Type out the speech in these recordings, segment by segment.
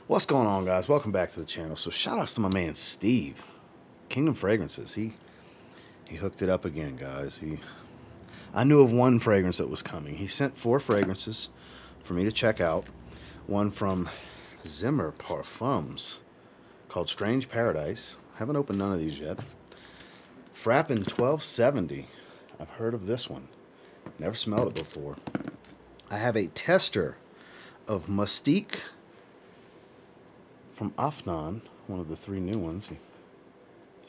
What's going on, guys? Welcome back to the channel. So shout outs to my man Steve, Kingdom Fragrances. He hooked it up again, guys. I knew of one fragrance that was coming. He sent 4 fragrances for me to check out. One from Zimmer Parfums called Strange Paradise. Haven't opened none of these yet. Frapin 1270. I've heard of this one. Never smelled it before. I have a tester of Mystique from Afnan, one of the 3 new ones. See,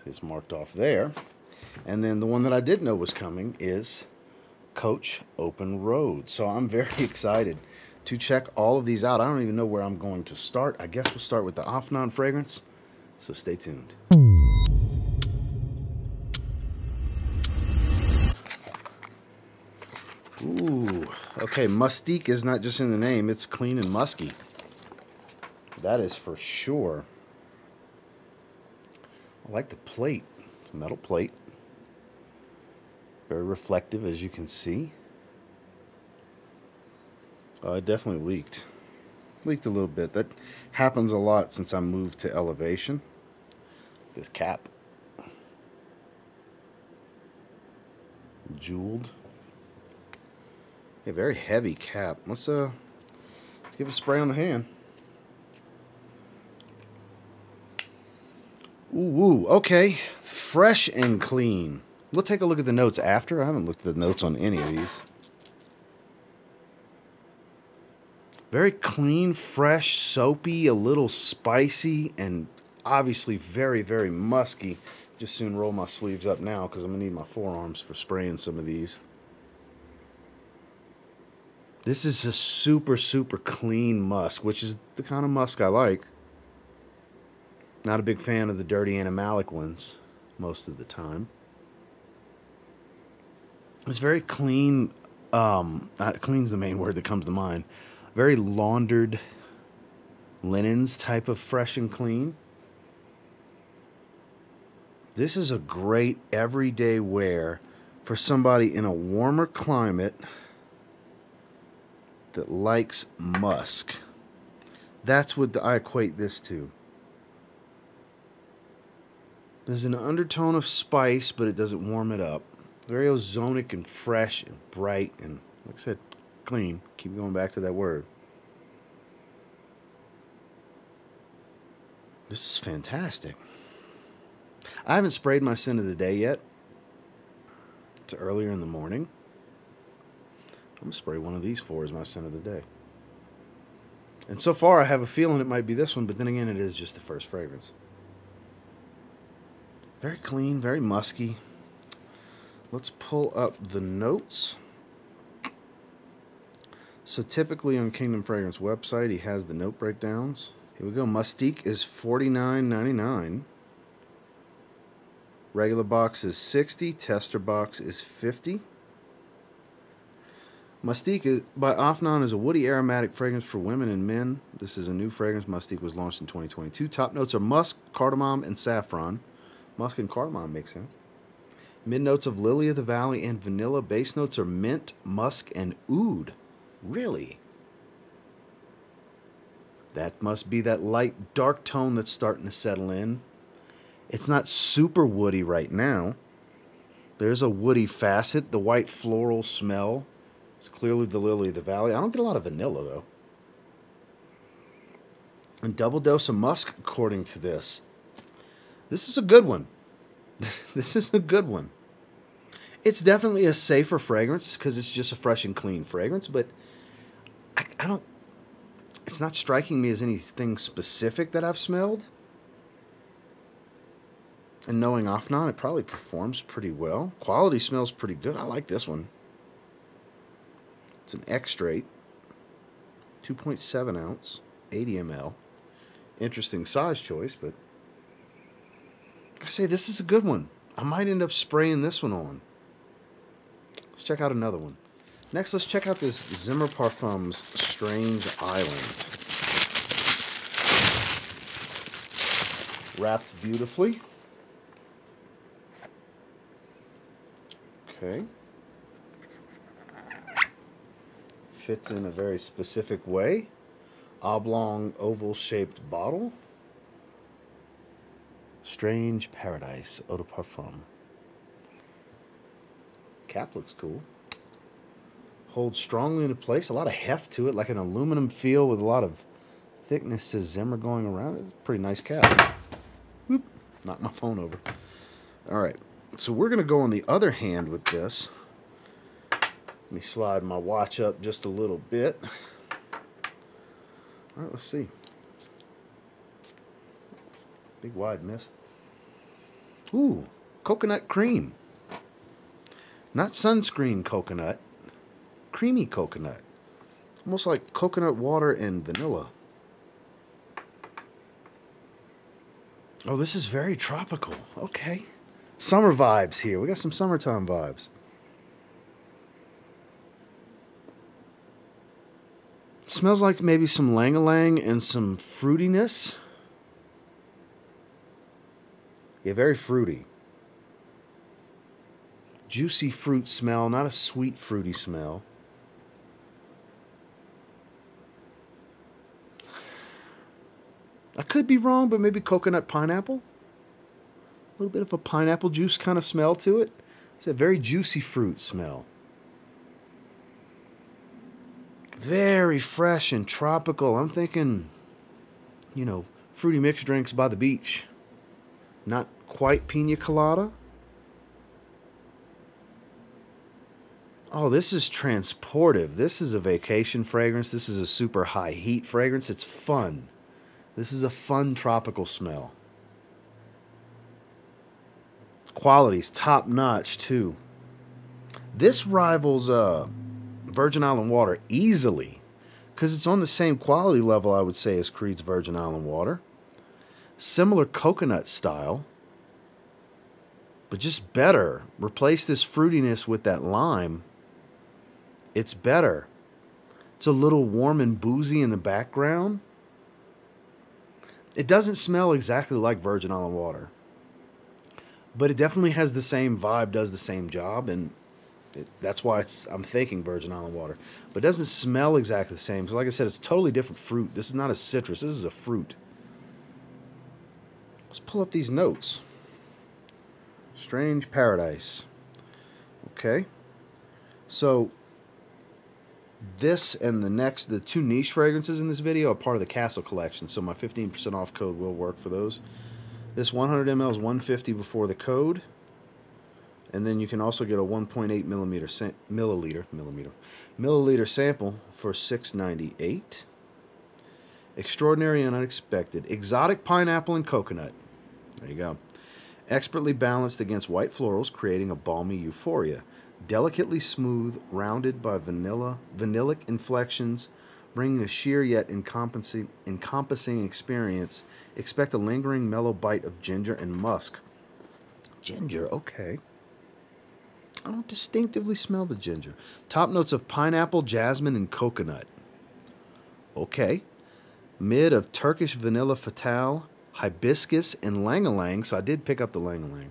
it's marked off there. And then the one that I did know was coming is Coach Open Road. So I'm very excited to check all of these out. I don't even know where I'm going to start. I guess we'll start with the Afnan fragrance. So stay tuned. Ooh, okay, Mystique is not just in the name, it's clean and musky. That is for sure. I like the plate. It's a metal plate. Very reflective, as you can see. It definitely leaked. Leaked a little bit. That happens a lot since I moved to elevation. This cap. Jeweled. A very heavy cap. Let's give it a spray on the hand. Ooh, okay. Fresh and clean. We'll take a look at the notes after. I haven't looked at the notes on any of these. Very clean, fresh, soapy, a little spicy, and obviously very, very musky. Just soon roll my sleeves up now because I'm going to need my forearms for spraying some of these. This is a super, super clean musk, which is the kind of musk I like. Not a big fan of the dirty animalic ones most of the time. It's very clean. Clean's the main word that comes to mind. Very laundered linens type of fresh and clean. This is a great everyday wear for somebody in a warmer climate that likes musk. That's what I equate this to. There's an undertone of spice, but it doesn't warm it up. Very ozonic and fresh and bright and, like I said, clean. Keep going back to that word. This is fantastic. I haven't sprayed my scent of the day yet. It's earlier in the morning. I'm going to spray one of these 4 as my scent of the day. And so far, I have a feeling it might be this one, but then again, it is just the first fragrance. Very clean, very musky. Let's pull up the notes. So typically on Kingdom Fragrance website, he has the note breakdowns. Here we go. Mystique is $49.99. Regular box is $60. Tester box is $50. Mystique by Afnan is a woody aromatic fragrance for women and men. This is a new fragrance. Mystique was launched in 2022. Top notes are musk, cardamom, and saffron. Musk and cardamom makes sense. Mid notes of lily of the valley and vanilla. Base notes are mint, musk, and oud. Really? That must be that light dark tone that's starting to settle in. It's not super woody right now. There's a woody facet. The white floral smell is clearly the lily of the valley. I don't get a lot of vanilla though. And double dose of musk according to this. This is a good one. This is a good one. It's definitely a safer fragrance because it's just a fresh and clean fragrance, but I don't, it's not striking me as anything specific that I've smelled. And knowing Afnan, it probably performs pretty well. Quality smells pretty good. I like this one. It's an X-straight, 2.7 ounce, 80 ml. Interesting size choice, but I say this is a good one. I might end up spraying this one on. Let's check out another one. Next, let's check out this Zimmer Parfums Strange Island. Wrapped beautifully. Okay. Fits in a very specific way. oblong oval-shaped bottle. Strange Paradise Eau de Parfum. Cap looks cool. Holds strongly into place. A lot of heft to it, like an aluminum feel with a lot of thickness. Says Zimmer going around. It's a pretty nice cap. Whoop. Knocked my phone over. All right. So we're going to go on the other hand with this. Let me slide my watch up just a little bit. All right, let's see. Big wide mist. Ooh, coconut cream. Not sunscreen coconut. Creamy coconut. Almost like coconut water and vanilla. Oh, this is very tropical. Okay. Summer vibes here. We got some summertime vibes. Smells like maybe some ylang-ylang and some fruitiness. Yeah, very fruity. Juicy fruit smell, not a sweet fruity smell. I could be wrong, but maybe coconut pineapple. A little bit of a pineapple juice kind of smell to it. It's a very juicy fruit smell. Very fresh and tropical. I'm thinking, you know, fruity mixed drinks by the beach. Not quite pina colada. Oh, this is transportive. This is a vacation fragrance. This is a super high heat fragrance. It's fun. This is a fun tropical smell. Quality's top notch too. This rivals Virgin Island Water easily, because it's on the same quality level, I would say, as Creed's Virgin Island Water. Similar coconut style, but just better. Replace this fruitiness with that lime. It's better. It's a little warm and boozy in the background. It doesn't smell exactly like Virgin Island Water, but it definitely has the same vibe, does the same job, and that's why I'm thinking Virgin Island Water. But it doesn't smell exactly the same. So like I said, it's a totally different fruit. This is not a citrus. This is a fruit. Let's pull up these notes. Strange Paradise. Okay. So this and the two niche fragrances in this video are part of the Castle collection. So my 15% off code will work for those. This 100 ml is $150 before the code. And then you can also get a 1.8 milliliter sample for $6.98. Extraordinary and unexpected. Exotic pineapple and coconut. There you go. Expertly balanced against white florals, creating a balmy euphoria. Delicately smooth, rounded by vanillic inflections, bringing a sheer yet encompassing experience. Expect a lingering mellow bite of ginger and musk. Ginger, okay. I don't distinctively smell the ginger. Top notes of pineapple, jasmine, and coconut. Okay. Mid of Turkish vanilla fatale, hibiscus, and ylang-ylang. So I did pick up the ylang-ylang.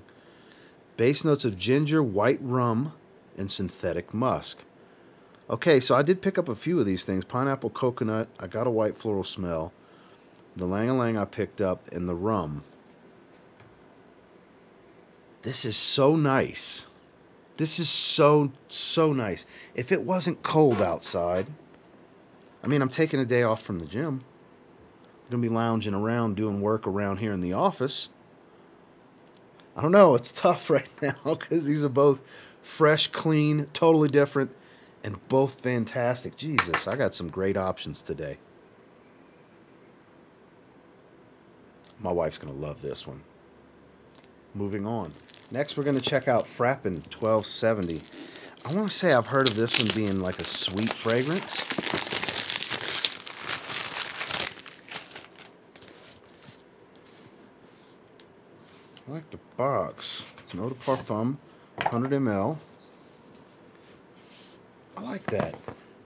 Base notes of ginger, white rum, and synthetic musk. Okay, so I did pick up a few of these things. Pineapple, coconut. I got a white floral smell. The ylang-ylang I picked up, and the rum. This is so nice. This is so nice. If it wasn't cold outside, I mean, I'm taking a day off from the gym. I'm going to be lounging around doing work around here in the office. I don't know. It's tough right now because these are both fresh, clean, totally different, and both fantastic. Jesus, I got some great options today. My wife's going to love this one. Moving on. Next, we're going to check out Frapin 1270. I want to say I've heard of this one being like a sweet fragrance. I like the box. It's an Eau de Parfum, 100 ml. I like that.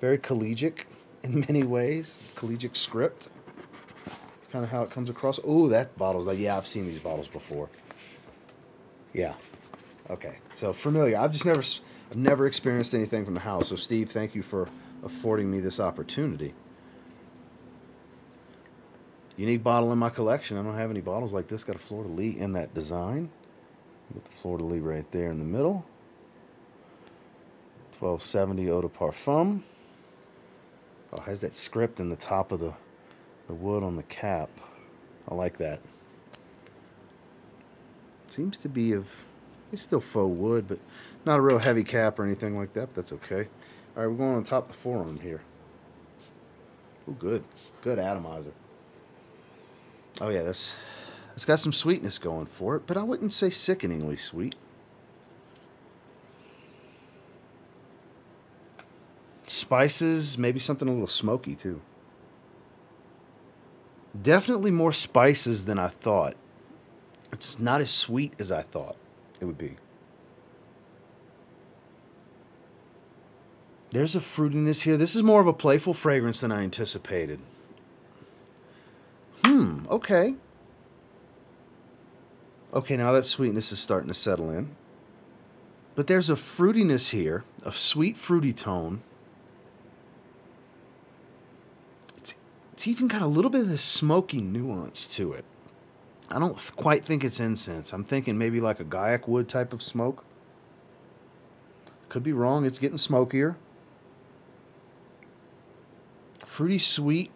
Very collegiate in many ways. Collegiate script. It's kind of how it comes across. Oh, that bottle's like, yeah, I've seen these bottles before. Yeah. Okay. So familiar. I've never experienced anything from the house. So Steve, thank you for affording me this opportunity. Unique bottle in my collection. I don't have any bottles like this. Got a fleur-de-lis in that design. Get the fleur-de-lis right there in the middle. 1270 Eau de Parfum. Oh, has that script in the top of the wood on the cap. I like that. Seems to be of, it's still faux wood, but not a real heavy cap or anything like that, but that's okay. All right, we're going on top of the forearm here. Oh, good. Good atomizer. Oh, yeah, it's got some sweetness going for it, but I wouldn't say sickeningly sweet. Spices, maybe something a little smoky, too. Definitely more spices than I thought. It's not as sweet as I thought it would be. There's a fruitiness here. This is more of a playful fragrance than I anticipated. Okay. Okay, now that sweetness is starting to settle in. But there's a fruitiness here, a sweet fruity tone. It's even got a little bit of this smoky nuance to it. I don't quite think it's incense. I'm thinking maybe like a gaiac wood type of smoke. Could be wrong. It's getting smokier. Fruity sweet,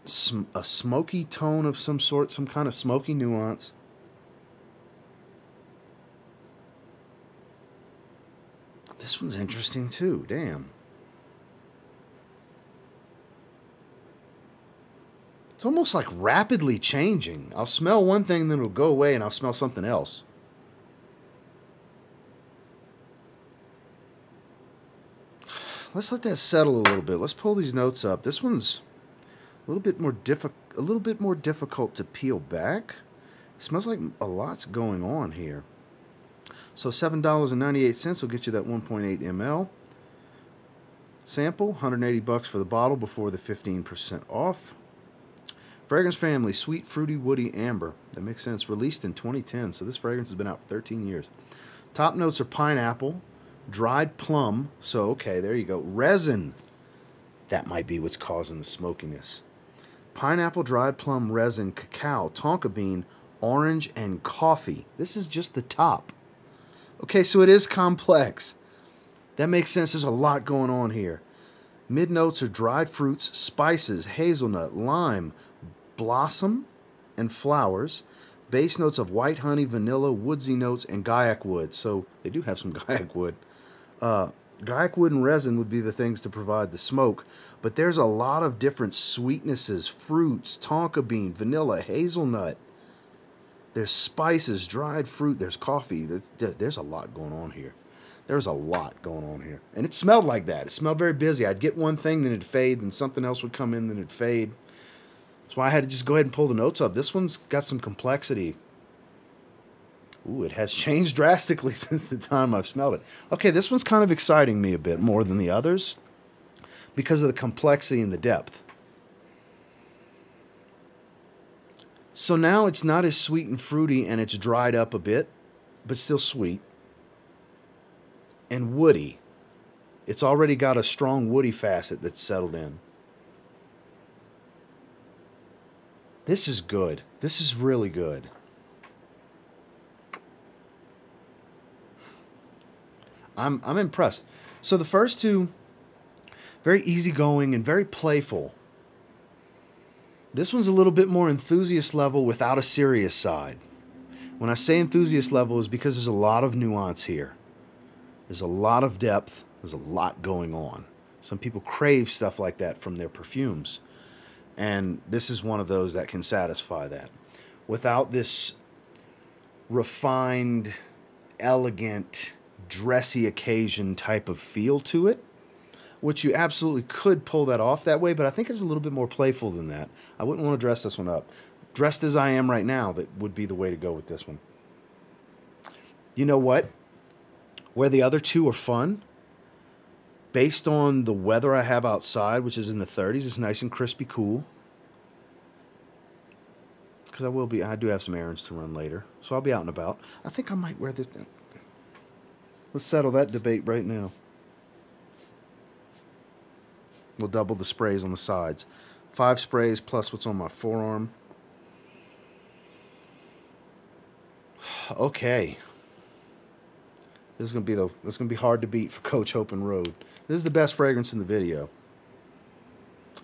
a smoky tone of some sort, some kind of smoky nuance. This one's interesting too, damn. It's almost like rapidly changing. I'll smell one thing, then it'll go away and I'll smell something else. Let's let that settle a little bit. Let's pull these notes up. This one's a little bit more difficult to peel back. It smells like a lot's going on here. So $7.98 will get you that 1.8 ml sample. $180 for the bottle before the 15% off. Fragrance family, sweet, fruity, woody, amber. That makes sense. Released in 2010, so this fragrance has been out for 13 years. Top notes are pineapple, dried plum. So okay, there you go. Resin. That might be what's causing the smokiness. Pineapple, dried plum, resin, cacao, tonka bean, orange, and coffee. This is just the top. Okay, so it is complex. That makes sense. There's a lot going on here. Mid notes are dried fruits, spices, hazelnut, lime, blossom, and flowers. Base notes of white honey, vanilla, woodsy notes, and gaiac wood. So they do have some gaiac wood. Gaiac wood and resin would be the things to provide the smoke, but there's a lot of different sweetnesses, fruits, tonka bean, vanilla, hazelnut. There's spices, dried fruit, there's coffee. There's a lot going on here. There's a lot going on here. And it smelled like that. It smelled very busy. I'd get one thing, then it'd fade, then something else would come in, then it'd fade. That's why I had to just go ahead and pull the notes up. This one's got some complexity. Ooh, it has changed drastically since the time I've smelled it. Okay, this one's kind of exciting me a bit more than the others because of the complexity and the depth. So now it's not as sweet and fruity, and it's dried up a bit, but still sweet. And woody. It's already got a strong woody facet that's settled in. This is good. This is really good. I'm impressed. So the first two, very easygoing and very playful. This one's a little bit more enthusiast level without a serious side. When I say enthusiast level is because there's a lot of nuance here. There's a lot of depth. There's a lot going on. Some people crave stuff like that from their perfumes. And this is one of those that can satisfy that. Without this refined, elegant, dressy occasion type of feel to it, which you absolutely could pull that off that way, but I think it's a little bit more playful than that. I wouldn't want to dress this one up. Dressed as I am right now, that would be the way to go with this one. You know what? Where the other two are fun, based on the weather I have outside, which is in the 30s, it's nice and crispy cool. Because I do have some errands to run later, so I'll be out and about. I think I might wear this. Let's settle that debate right now. We'll double the sprays on the sides. 5 sprays plus what's on my forearm. Okay. This is gonna be hard to beat for Coach Open Road. This is the best fragrance in the video.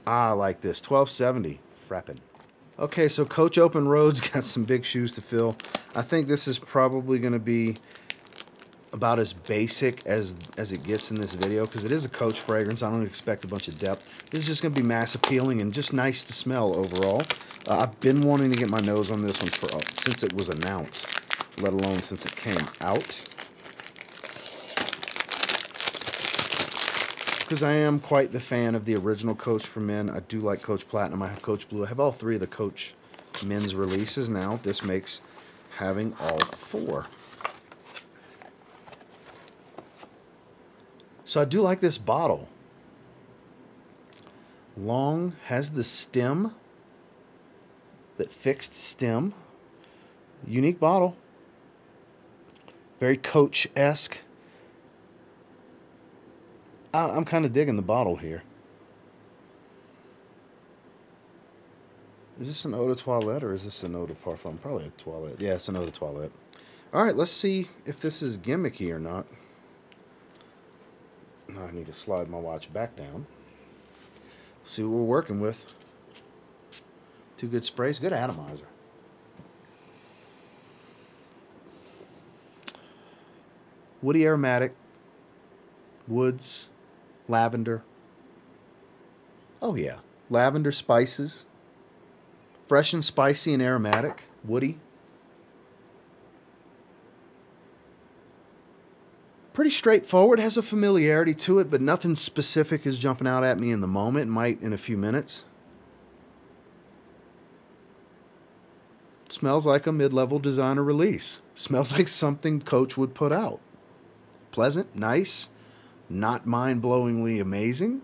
I like this. 1270 Frapin. Okay, so Coach Open Road's got some big shoes to fill. I think this is probably going to be about as basic as it gets in this video, because it is a Coach fragrance. I don't expect a bunch of depth. This is just going to be mass appealing and just nice to smell overall. I've been wanting to get my nose on this one since it was announced, let alone since it came out. Because I am quite the fan of the original Coach for men. I do like Coach Platinum. I have Coach Blue. I have all three of the Coach men's releases now. This makes having all four. So I do like this bottle. Long, has the stem, that fixed stem. Unique bottle. Very Coach-esque. I'm kind of digging the bottle here. Is this an eau de toilette or is this an eau de parfum? Probably a toilette. Yeah, it's an eau de toilette. All right, let's see if this is gimmicky or not. Now I need to slide my watch back down. See what we're working with. Two good sprays, good atomizer. Woody aromatic, woods, lavender. Oh yeah, lavender spices. Fresh and spicy and aromatic, woody. Pretty straightforward, has a familiarity to it, but nothing specific is jumping out at me in the moment. It might in a few minutes. It smells like a mid-level designer release. Smells like something Coach would put out. Pleasant, nice, not mind-blowingly amazing.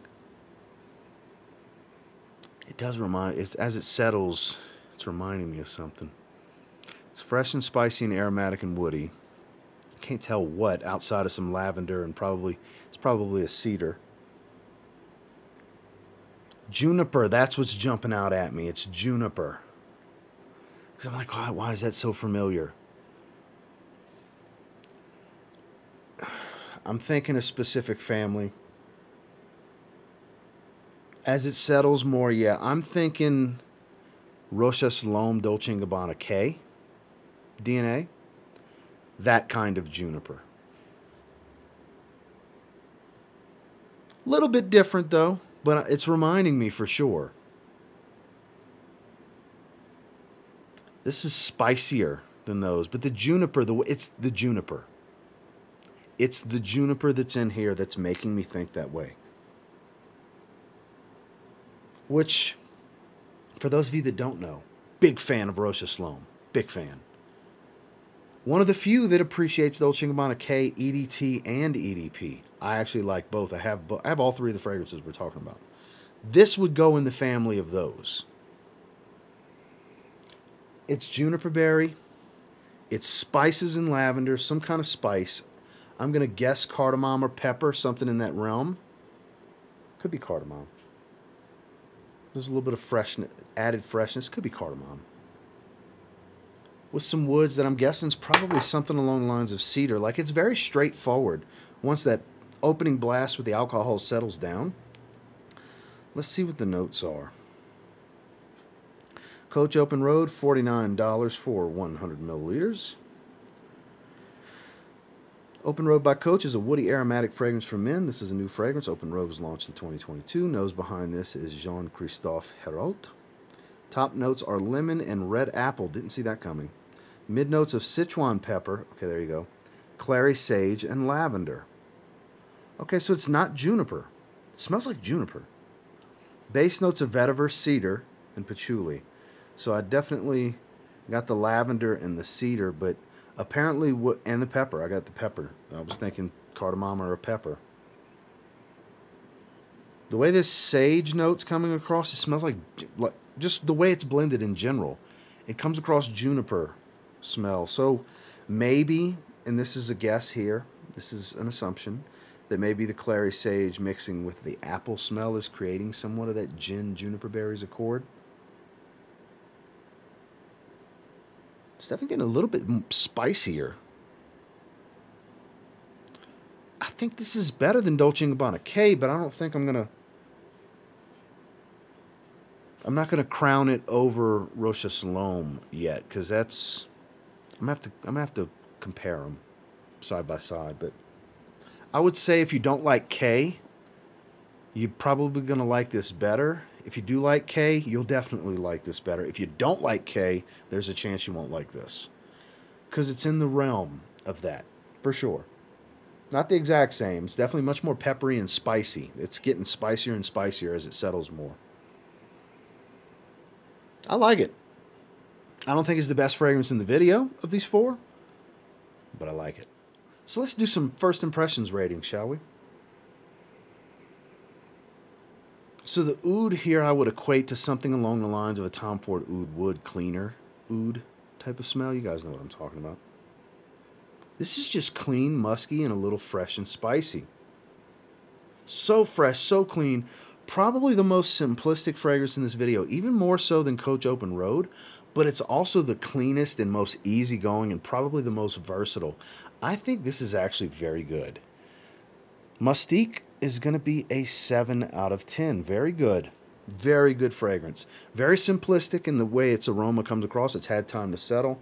It does remind, as it settles, it's reminding me of something. It's fresh and spicy and aromatic and woody. I can't tell what outside of some lavender and it's probably a cedar. Juniper, that's what's jumping out at me. It's juniper. Because I'm like, why is that so familiar? I'm thinking a specific family. As it settles more, yeah, I'm thinking Rocha Salome Dolce & Gabbana K DNA. That kind of juniper. A little bit different, though, but it's reminding me for sure. This is spicier than those, but the juniper, it's the juniper. It's the juniper that's in here that's making me think that way. Which, for those of you that don't know, big fan of Rocha Salome. Big fan. One of the few that appreciates Dolce & Gabbana K, EDT, and EDP. I actually like both. I have all three of the fragrances we're talking about. This would go in the family of those. It's juniper berry. It's spices and lavender, some kind of spice. I'm going to guess cardamom or pepper, something in that realm. Could be cardamom. There's a little bit of freshness, added freshness. Could be cardamom. With some woods that I'm guessing is probably something along the lines of cedar. Like, it's very straightforward. Once that opening blast with the alcohol settles down. Let's see what the notes are. Coach Open Road, $49 for 100 milliliters. Open Road by Coach is a woody aromatic fragrance for men. This is a new fragrance. Open Road was launched in 2022. Nose behind this is Jean-Christophe Hérault. Top notes are lemon and red apple. Didn't see that coming. Mid notes of Sichuan pepper. Okay, there you go. Clary sage and lavender. Okay, so it's not juniper. It smells like juniper. Base notes of vetiver, cedar, and patchouli. So I definitely got the lavender and the cedar, but apparently, and the pepper. I got the pepper. I was thinking cardamom or a pepper. The way this sage note's coming across, it smells like just the way it's blended in general. It comes across juniper smell. So maybe, and this is a guess here, this is an assumption, that maybe the clary sage mixing with the apple smell is creating somewhat of that gin juniper berries accord. It's definitely getting a little bit spicier. I think this is better than Dolce & Gabbana K, but I don't think I'm not gonna crown it over Roche Salome yet, because that's I'm gonna have to compare them side by side. But I would say if you don't like K, you're probably gonna like this better. If you do like K, you'll definitely like this better. If you don't like K, there's a chance you won't like this, because it's in the realm of that for sure. Not the exact same. It's definitely much more peppery and spicy. It's getting spicier and spicier as it settles more. I like it. I don't think it's the best fragrance in the video of these four, but I like it. So let's do some first impressions ratings, shall we? So the oud here I would equate to something along the lines of a Tom Ford Oud Wood cleaner oud type of smell. You guys know what I'm talking about. This is just clean, musky, and a little fresh and spicy. So fresh, so clean. Probably the most simplistic fragrance in this video, even more so than Coach Open Road, but it's also the cleanest and most easygoing and probably the most versatile. I think this is actually very good. Mystique is going to be a 7 out of 10. Very good. Very good fragrance. Very simplistic in the way its aroma comes across. It's had time to settle.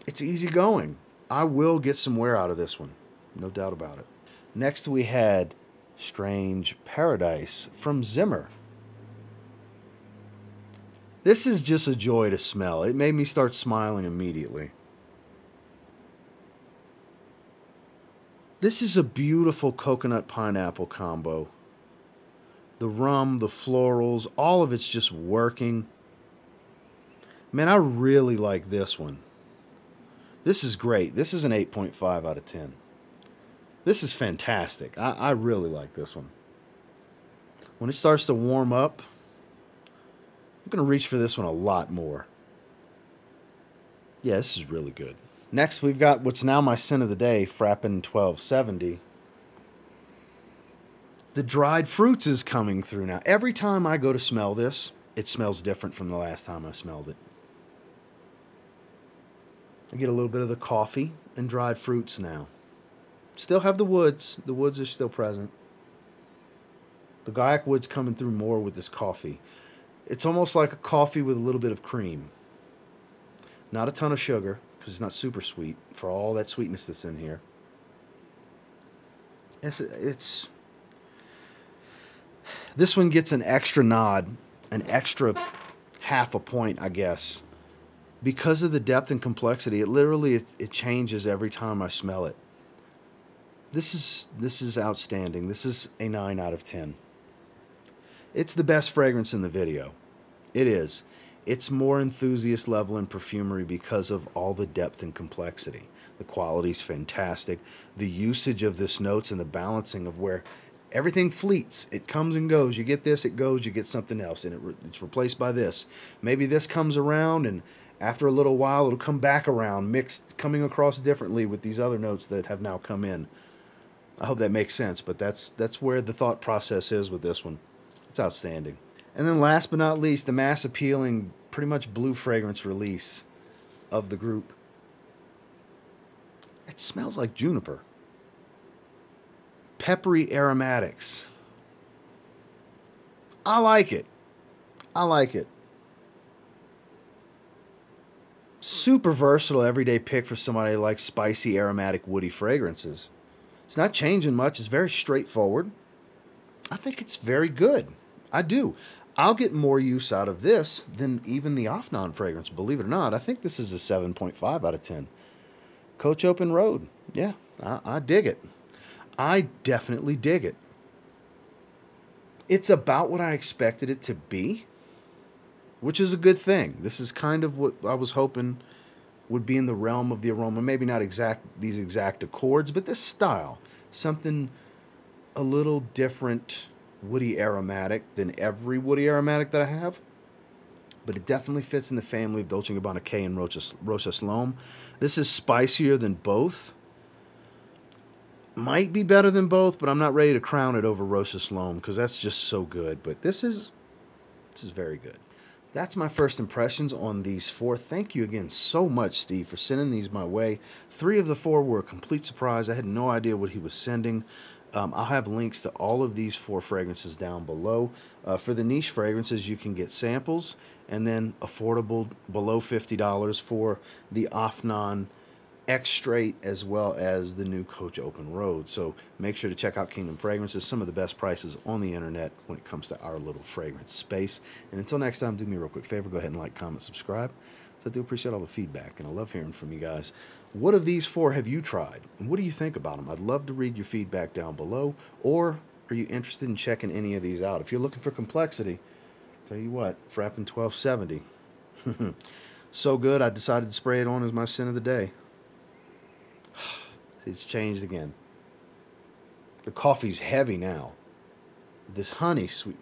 It's easygoing. I will get some wear out of this one. No doubt about it. Next we had Strange Paradise from Zimmer. This is just a joy to smell. It made me start smiling immediately. This is a beautiful coconut pineapple combo. The rum, the florals, all of it's just working. Man, I really like this one. This is great. This is an 8.5 out of 10. This is fantastic. I really like this one. When it starts to warm up, I'm going to reach for this one a lot more. Yeah, this is really good. Next, we've got what's now my scent of the day, Frapin 1270. The dried fruits is coming through now. Every time I go to smell this, it smells different from the last time I smelled it. I get a little bit of the coffee and dried fruits now. Still have the woods. The woods are still present. The Gaiac wood's coming through more with this coffee. It's almost like a coffee with a little bit of cream. Not a ton of sugar, because it's not super sweet for all that sweetness that's in here. It's this one gets an extra nod, an extra half a point, I guess. Because of the depth and complexity, it changes every time I smell it. This is outstanding. This is a 9 out of 10. It's the best fragrance in the video. It is. It's more enthusiast level in perfumery because of all the depth and complexity. The quality's fantastic. The usage of this notes and the balancing of where everything fleets. It comes and goes. You get this, it goes, you get something else, and it's replaced by this. Maybe this comes around, and after a little while, it'll come back around, mixed, coming across differently with these other notes that have now come in. I hope that makes sense, but that's where the thought process is with this one. It's outstanding. And then last but not least, the mass appealing, pretty much blue fragrance release of the group. It smells like juniper. Peppery aromatics. I like it. I like it. Super versatile everyday pick for somebody who likes spicy, aromatic, woody fragrances. It's not changing much. It's very straightforward. I think it's very good. I do. I'll get more use out of this than even the Afnan fragrance, believe it or not. I think this is a 7.5 out of 10. Coach Open Road. Yeah, I dig it. I definitely dig it. It's about what I expected it to be, which is a good thing. This is kind of what I was hoping would be in the realm of the aroma. Maybe not these exact accords, but this style. Something a little different, woody aromatic than every woody aromatic that I have. But it definitely fits in the family of Dolce & Gabbana K and Roche Salome. This is spicier than both. Might be better than both, but I'm not ready to crown it over Roche Salome because that's just so good. But this is very good. that's my first impressions on these 4. Thank you again so much, Steve, for sending these my way. 3 of the 4 were a complete surprise. I had no idea what he was sending. I'll have links to all of these 4 fragrances down below. For the niche fragrances, you can get samples, and then affordable below $50 for the Afnan X Straight, as well as the new Coach Open Road. So make sure to check out Kingdom Fragrances, some of the best prices on the internet when it comes to our little fragrance space. And until next time, do me a real quick favor, go ahead and like, comment, subscribe. So I do appreciate all the feedback, and I love hearing from you guys. What of these 4 have you tried, and what do you think about them? I'd love to read your feedback down below. Or are you interested in checking any of these out? If you're looking for complexity, tell you what, Frapin 1270. So good, I decided to spray it on as my scent of the day. It's changed again. The coffee's heavy now. This honey, sweet,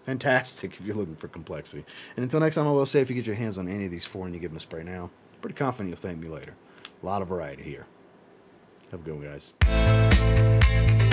fantastic if you're looking for complexity. And until next time, I will say, if you get your hands on any of these 4 and you give them a spray now, pretty confident you'll thank me later. A lot of variety here. Have a good one, guys.